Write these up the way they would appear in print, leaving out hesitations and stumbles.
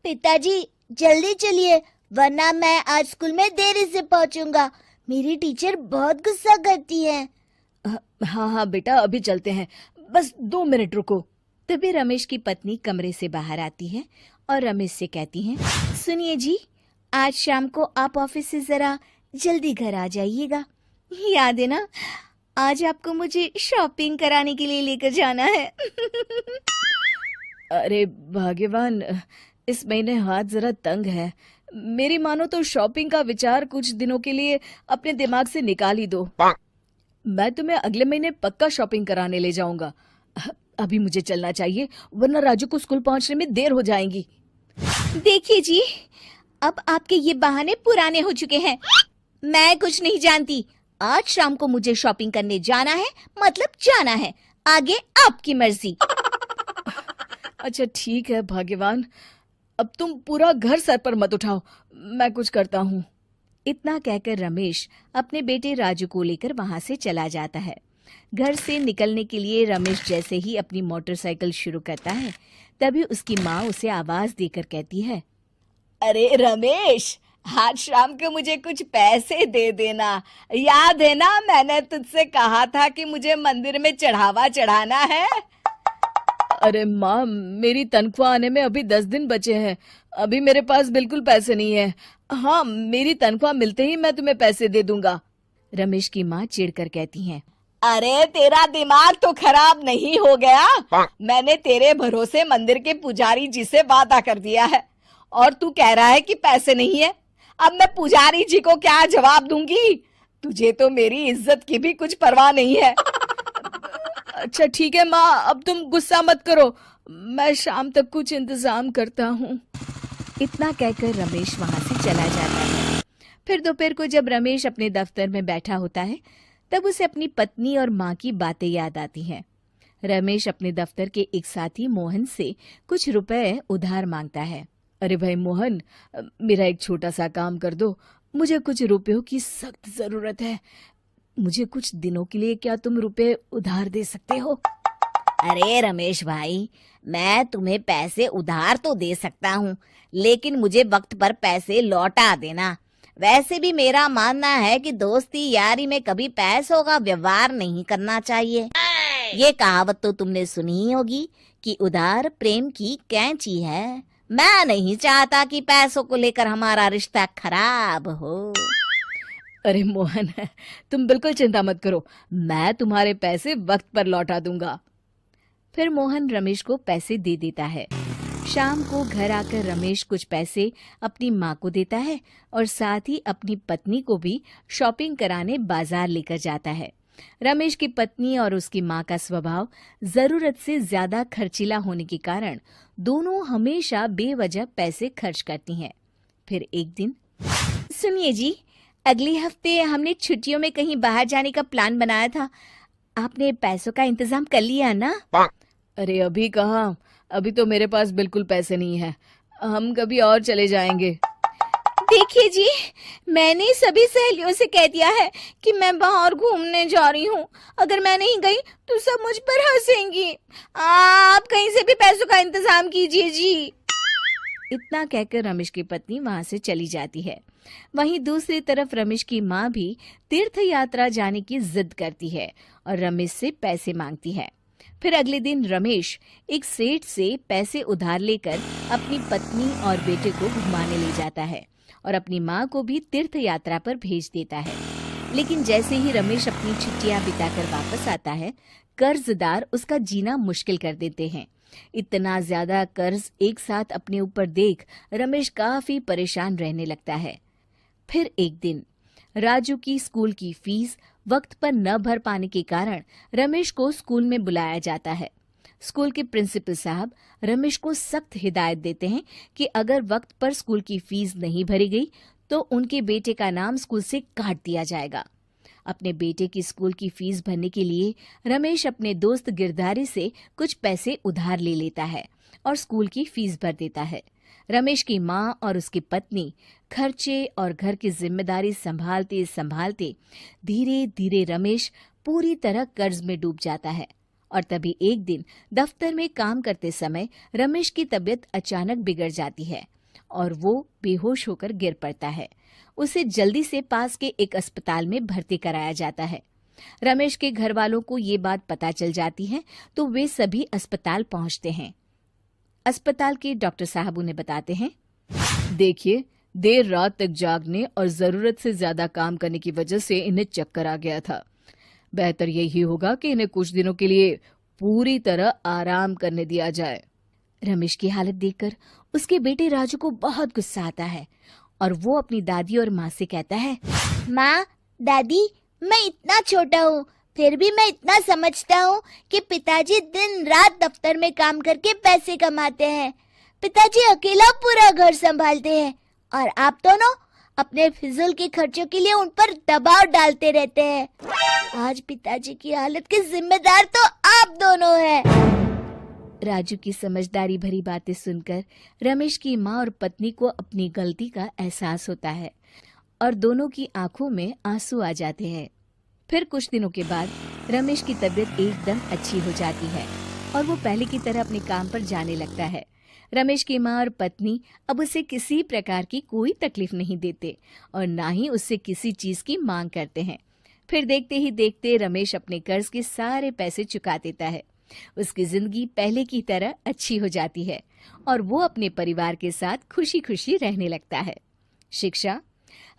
पिताजी जल्दी चलिए, वरना मैं आज स्कूल में देरी से पहुंचूंगा। मेरी टीचर बहुत गुस्सा करती है। हाँ हाँ बेटा, अभी चलते हैं, बस 2 मिनट रुको। तभी रमेश की पत्नी कमरे से बाहर आती है और रमेश से कहती हैं, सुनिए जी, आज शाम को आप ऑफिस से जरा जल्दी घर आ जाइएगा। याद है ना, आज आपको मुझे शॉपिंग कराने के लिए लेकर जाना है। अरे भाग्यवान, इस महीने हाथ जरा तंग है। मेरी मानो तो शॉपिंग का विचार कुछ दिनों के लिए अपने दिमाग से निकाल ही दो। मैं तुम्हें अगले महीने पक्का शॉपिंग कराने ले जाऊंगा। अभी मुझे चलना चाहिए, वरना राजू को स्कूल पहुंचने में देर हो जाएगी। देखिए जी, अब आपके ये बहाने पुराने हो चुके हैं। मैं कुछ नहीं जानती। आज शाम को मुझे शॉपिंग करने जाना है, मतलब जाना है। आगे आपकी मर्जी। अच्छा ठीक है भाग्यवान, अब तुम पूरा घर सर पर मत उठाओ, मैं कुछ करता हूँ। इतना कहकर रमेश अपने बेटे राजू को लेकर वहां से चला जाता है। घर से निकलने के लिए रमेश जैसे ही अपनी मोटरसाइकिल शुरू करता है, तभी उसकी माँ उसे आवाज देकर कहती है, अरे रमेश, आज शाम को मुझे कुछ पैसे दे देना। याद है ना, मैंने तुझसे कहा था कि मुझे मंदिर में चढ़ावा चढ़ाना है। अरे माँ, मेरी तनख्वाह आने में अभी 10 दिन बचे हैं। अभी मेरे पास बिल्कुल पैसे नहीं है। हाँ, मेरी तनख्वाह मिलते ही मैं तुम्हें पैसे दे दूंगा। रमेश की माँ चिढ़कर कहती हैं, अरे तेरा दिमाग तो खराब नहीं हो गया? मैंने तेरे भरोसे मंदिर के पुजारी जी से वादा कर दिया है और तू कह रहा है कि पैसे नहीं है। अब मैं पुजारी जी को क्या जवाब दूंगी? तुझे तो मेरी इज्जत की भी कुछ परवाह नहीं है। अच्छा ठीक है माँ, अब तुम गुस्सा मत करो, मैं शाम तक कुछ इंतजाम करता हूँ। इतना कहकर रमेश वहां से चला जाता है। फिर दोपहर को जब रमेश अपने दफ्तर में बैठा होता है, तब उसे अपनी पत्नी और माँ की बातें याद आती हैं। रमेश अपने दफ्तर के एक साथी मोहन से कुछ रुपए उधार मांगता है। अरे भाई मोहन, मेरा एक छोटा सा काम कर दो, मुझे कुछ रुपयों की सख्त जरूरत है। मुझे कुछ दिनों के लिए क्या तुम रुपए उधार दे सकते हो? अरे रमेश भाई, मैं तुम्हें पैसे उधार तो दे सकता हूँ, लेकिन मुझे वक्त पर पैसे लौटा देना। वैसे भी मेरा मानना है कि दोस्ती यारी में कभी पैसों का व्यवहार नहीं करना चाहिए। ये कहावत तो तुमने सुनी ही होगी कि उधार प्रेम की कैंची है। मैं नहीं चाहता कि पैसों को लेकर हमारा रिश्ता खराब हो। अरे मोहन, तुम बिल्कुल चिंता मत करो, मैं तुम्हारे पैसे वक्त पर लौटा दूंगा। फिर मोहन रमेश को पैसे दे देता है। शाम को घर आकर रमेश कुछ पैसे अपनी माँ को देता है और साथ ही अपनी पत्नी को भी शॉपिंग कराने बाजार लेकर जाता है। रमेश की पत्नी और उसकी माँ का स्वभाव जरूरत से ज्यादा खर्चीला होने के कारण दोनों हमेशा बेवजह पैसे खर्च करती हैं। फिर एक दिन, सुनिए जी, अगले हफ्ते हमने छुट्टियों में कहीं बाहर जाने का प्लान बनाया था। आपने पैसों का इंतजाम कर लिया ना? अरे अभी कहाँ, अभी तो मेरे पास बिल्कुल पैसे नहीं है। हम कभी और चले जाएंगे। देखिए जी, मैंने सभी सहेलियों से कह दिया है कि मैं बाहर घूमने जा रही हूँ। अगर मैं नहीं गई तो सब मुझ पर हंसेंगी। आप कहीं से भी पैसों का इंतजाम कीजिए जी। इतना कहकर रमेश की पत्नी वहां से चली जाती है। वहीं दूसरी तरफ रमेश की माँ भी तीर्थ यात्रा जाने की जिद करती है और रमेश से पैसे मांगती है। फिर अगले दिन रमेश एक सेठ से पैसे उधार लेकर अपनी पत्नी और बेटे को घुमाने ले जाता है और अपनी माँ को भी तीर्थ यात्रा पर भेज देता है। लेकिन जैसे ही रमेश अपनी छुट्टियां बिताकर वापस आता है, कर्जदार उसका जीना मुश्किल कर देते हैं। इतना ज्यादा कर्ज एक साथ अपने ऊपर देख रमेश काफी परेशान रहने लगता है। फिर एक दिन राजू की स्कूल की फीस वक्त पर न भर पाने के कारण रमेश को स्कूल में बुलाया जाता है। स्कूल के प्रिंसिपल साहब रमेश को सख्त हिदायत देते हैं कि अगर वक्त पर स्कूल की फीस नहीं भरी गई तो उनके बेटे का नाम स्कूल से काट दिया जाएगा। अपने बेटे की स्कूल की फीस भरने के लिए रमेश अपने दोस्त गिरधारी से कुछ पैसे उधार ले लेता है और स्कूल की फीस भर देता है। रमेश की माँ और उसकी पत्नी खर्चे और घर की जिम्मेदारी संभालते संभालते धीरे धीरे रमेश पूरी तरह कर्ज में डूब जाता है। और तभी एक दिन दफ्तर में काम करते समय रमेश की तबीयत अचानक बिगड़ जाती है और वो बेहोश होकर गिर पड़ता है। उसे जल्दी से पास के एक अस्पताल में भर्ती कराया जाता है। रमेश के घर वालों को ये बात पता चल जाती है तो वे सभी अस्पताल पहुंचते हैं। अस्पताल के डॉक्टर साहब उन्हें बताते हैं, देखिए, देर रात तक जागने और जरूरत से ज्यादा काम करने की वजह से इन्हें चक्कर आ गया था। बेहतर यही होगा कि इन्हें कुछ दिनों के लिए पूरी तरह आराम करने दिया जाए। रमेश की हालत देखकर उसके बेटे राजू को बहुत गुस्सा आता है और वो अपनी दादी और माँ से कहता है, माँ, दादी, मैं इतना छोटा हूँ, फिर भी मैं इतना समझता हूँ कि पिताजी दिन रात दफ्तर में काम करके पैसे कमाते हैं। पिताजी अकेला पूरा घर संभालते हैं और आप दोनों अपने फिजूल के खर्चों के लिए उन पर दबाव डालते रहते हैं। आज पिताजी की हालत के जिम्मेदार तो आप दोनों हैं। राजू की समझदारी भरी बातें सुनकर रमेश की माँ और पत्नी को अपनी गलती का एहसास होता है और दोनों की आंखों में आंसू आ जाते हैं। फिर कुछ दिनों के बाद रमेश की तबीयत एकदम अच्छी हो जाती है और वो पहले की तरह अपने काम पर जाने लगता है। रमेश की माँ और पत्नी अब उसे किसी प्रकार की कोई तकलीफ नहीं देते और ना ही उससे किसी चीज की मांग करते हैं। फिर देखते ही देखते रमेश अपने कर्ज के सारे पैसे चुका देता है। उसकी जिंदगी पहले की तरह अच्छी हो जाती है और वो अपने परिवार के साथ खुशी खुशी रहने लगता है। शिक्षा,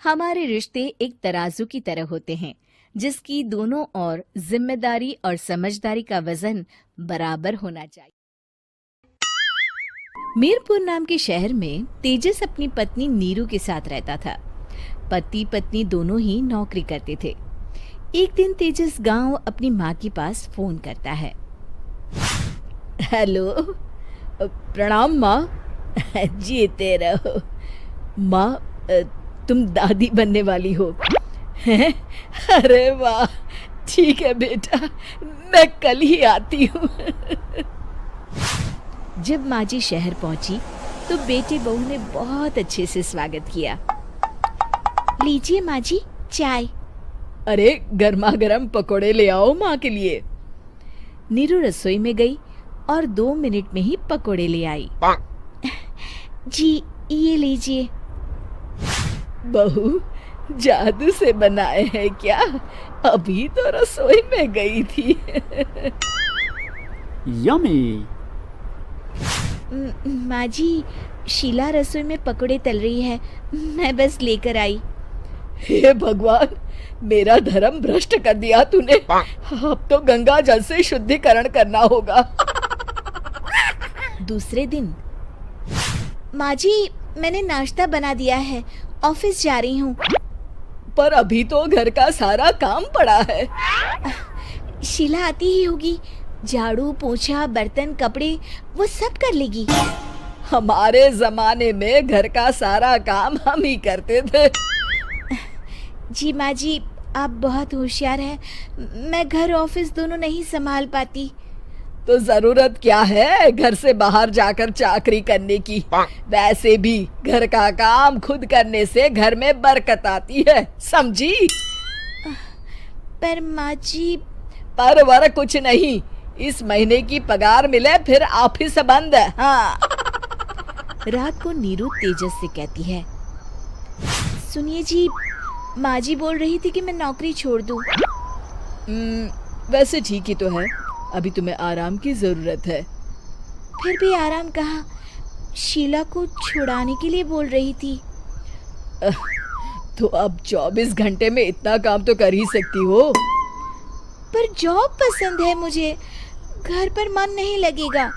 हमारे रिश्ते एक तराजू की तरह होते हैं जिसकी दोनों ओर जिम्मेदारी और समझदारी का वजन बराबर होना चाहिए। मीरपुर नाम के शहर में तेजस अपनी पत्नी नीरू के साथ रहता था। पति पत्नी दोनों ही नौकरी करते थे। एक दिन तेजस गांव अपनी माँ के पास फोन करता है। हेलो, प्रणाम माँ। जीते रहो माँ, तुम दादी बनने वाली हो। अरे वाह, ठीक है बेटा, मैं कल ही आती हूँ। जब माँ जी शहर पहुंची तो बेटे बहू ने बहुत अच्छे से स्वागत किया। लीजिए माँ जी, चाय। अरे गर्मा गर्म पकोड़े ले आओ माँ के लिए। नीरू रसोई में गई और 2 मिनट में ही पकोड़े ले आई। जी ये लीजिए। बहू, जादू से बनाए हैं क्या? अभी तो रसोई में गई थी। यम्मी। माँ जी, शीला रसोई में पकोड़े तल रही है, मैं बस लेकर आई। हे भगवान, मेरा धर्म भ्रष्ट कर दिया तूने। अब तो गंगा जल से शुद्धिकरण करना होगा। दूसरे दिन, माँ जी, मैंने नाश्ता बना दिया है, ऑफिस जा रही हूँ। पर अभी तो घर का सारा काम पड़ा है। शीला आती ही होगी, झाड़ू पोछा बर्तन कपड़े वो सब कर लेगी। हमारे जमाने में घर का सारा काम हम ही करते थे। जी माँ जी, आप बहुत होशियार हैं, मैं घर ऑफिस दोनों नहीं संभाल पाती। तो जरूरत क्या है घर से बाहर जाकर चाकरी करने की? वैसे भी घर का काम खुद करने से घर में बरकत आती है, समझी? पर माँ जी। पर वर कुछ नहीं, इस महीने की पगार मिले फिर ऑफिस बंद है। हाँ। रात को नीरू तेजस से कहती है, सुनिए जी, माँ जी बोल रही थी कि मैं नौकरी छोड़ दूं। वैसे ठीक ही तो है, अभी तुम्हें आराम की जरूरत है। फिर भी आराम कहाँ, शीला को छुड़ाने के लिए बोल रही थी। तो अब 24 घंटे में इतना काम तो कर ही सकती हो। पर जॉब पसंद है मुझे, घर पर मन नहीं लगेगा।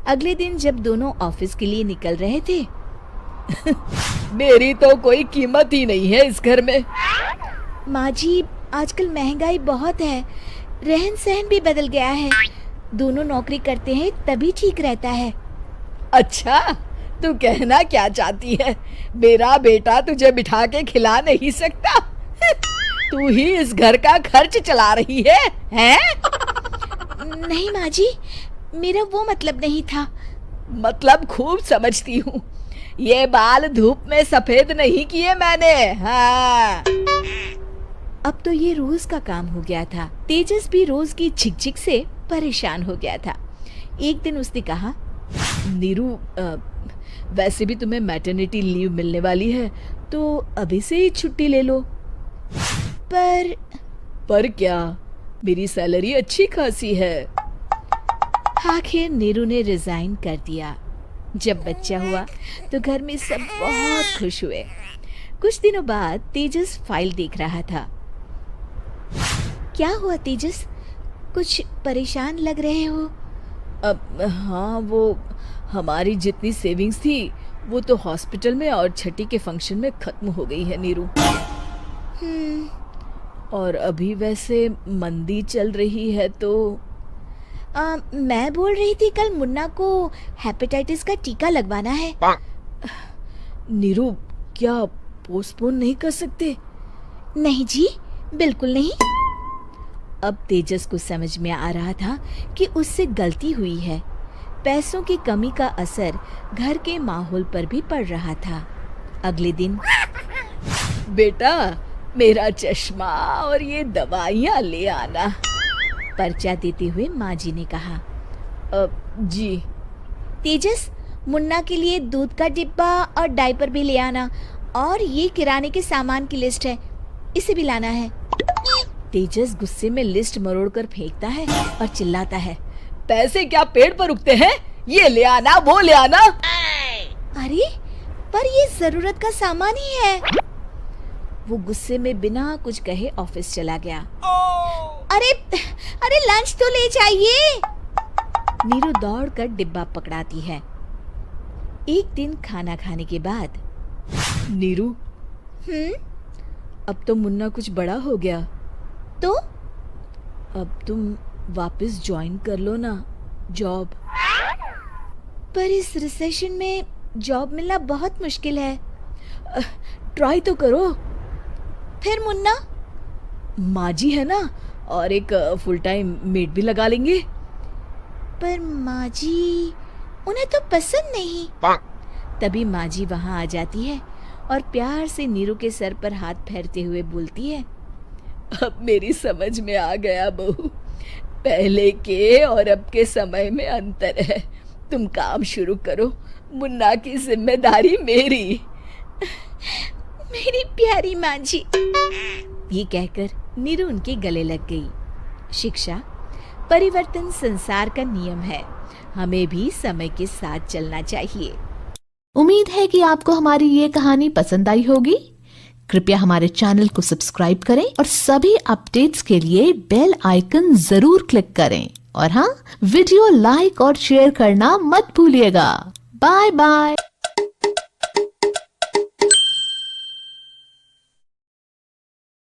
अगले दिन जब दोनों ऑफिस के लिए निकल रहे थे, मेरी तो कोई कीमत ही नहीं है इस घर में। माँ जी, आजकल महंगाई बहुत है, रहन सहन भी बदल गया है, दोनों नौकरी करते हैं तभी ठीक रहता है। अच्छा, तू कहना क्या चाहती है? मेरा बेटा तुझे बिठा के खिला नहीं सकता? तू ही इस घर का खर्च चला रही है, हैं? नहीं माँ जी, मेरा वो मतलब नहीं था, मतलब खूब समझती हूँ। ये बाल धूप में सफेद नहीं किए मैंने। हाँ। अब तो ये रोज का काम हो गया था। तेजस भी रोज की झिकझिक से परेशान हो गया था। एक दिन उसने कहा, नीरू, वैसे भी तुम्हें मैटरनिटी लीव मिलने वाली है, तो अभी से ही छुट्टी ले लो। पर क्या, मेरी सैलरी अच्छी खासी है। आखिर नीरू ने रिजाइन कर दिया। जब बच्चा हुआ तो घर में सब बहुत खुश हुए। कुछ दिनों बाद तेजस फाइल देख रहा था। क्या हुआ तेजस, कुछ परेशान लग रहे हो? अब हाँ, वो हमारी जितनी सेविंग्स थी वो तो हॉस्पिटल में और छठी के फंक्शन में खत्म हो गई है नीरू। और अभी वैसे मंदी चल रही है तो मैं बोल रही थी कल मुन्ना को हेपेटाइटिस का टीका लगवाना है। नीरू, क्या पोस्टपोन नहीं कर सकते? नहीं जी, बिल्कुल नहीं। अब तेजस को समझ में आ रहा था कि उससे गलती हुई है। पैसों की कमी का असर घर के माहौल पर भी पड़ रहा था। अगले दिन, बेटा मेरा चश्मा और ये दवाइयाँ ले आना, पर्चा देते हुए माँ जी ने कहा। जी। तेजस, मुन्ना के लिए दूध का डिब्बा और डायपर भी ले आना, और ये किराने के सामान की लिस्ट है, इसे भी लाना है। तेजस गुस्से में लिस्ट मरोड़कर फेंकता है और चिल्लाता है, पैसे क्या पेड़ पर उगते हैं? ये ले आना, वो ले आना। अरे पर ये जरूरत का सामान ही है। वो गुस्से में बिना कुछ कहे ऑफिस चला गया। अरे लंच तो ले जाइए। नीरू दौड़कर डिब्बा पकड़ाती है। एक दिन खाना खाने के बाद, नीरू, अब तो मुन्ना कुछ बड़ा हो गया, तो अब तुम वापस ज्वाइन कर लो ना जॉब। पर इस रिसेशन में जॉब मिलना बहुत मुश्किल है। ट्राई तो करो। फिर मुन्ना? माँ जी है ना, और एक फुल टाइम मेड भी लगा लेंगे। पर माँ जी, उन्हें तो पसंद नहीं। तभी माँ जी वहाँ आ जाती है और प्यार से नीरू के सर पर हाथ फेरते हुए बोलती है, अब मेरी समझ में आ गया बहू, पहले के और अब के समय में अंतर है। तुम काम शुरू करो, मुन्ना की जिम्मेदारी मेरी। मेरी प्यारी माँ जी। ये कहकर नीरू उनके गले लग गई। शिक्षा, परिवर्तन संसार का नियम है, हमें भी समय के साथ चलना चाहिए। उम्मीद है कि आपको हमारी ये कहानी पसंद आई होगी। कृपया हमारे चैनल को सब्सक्राइब करें और सभी अपडेट्स के लिए बेल आइकन जरूर क्लिक करें। और हाँ, वीडियो लाइक और शेयर करना मत भूलिएगा। Bye bye.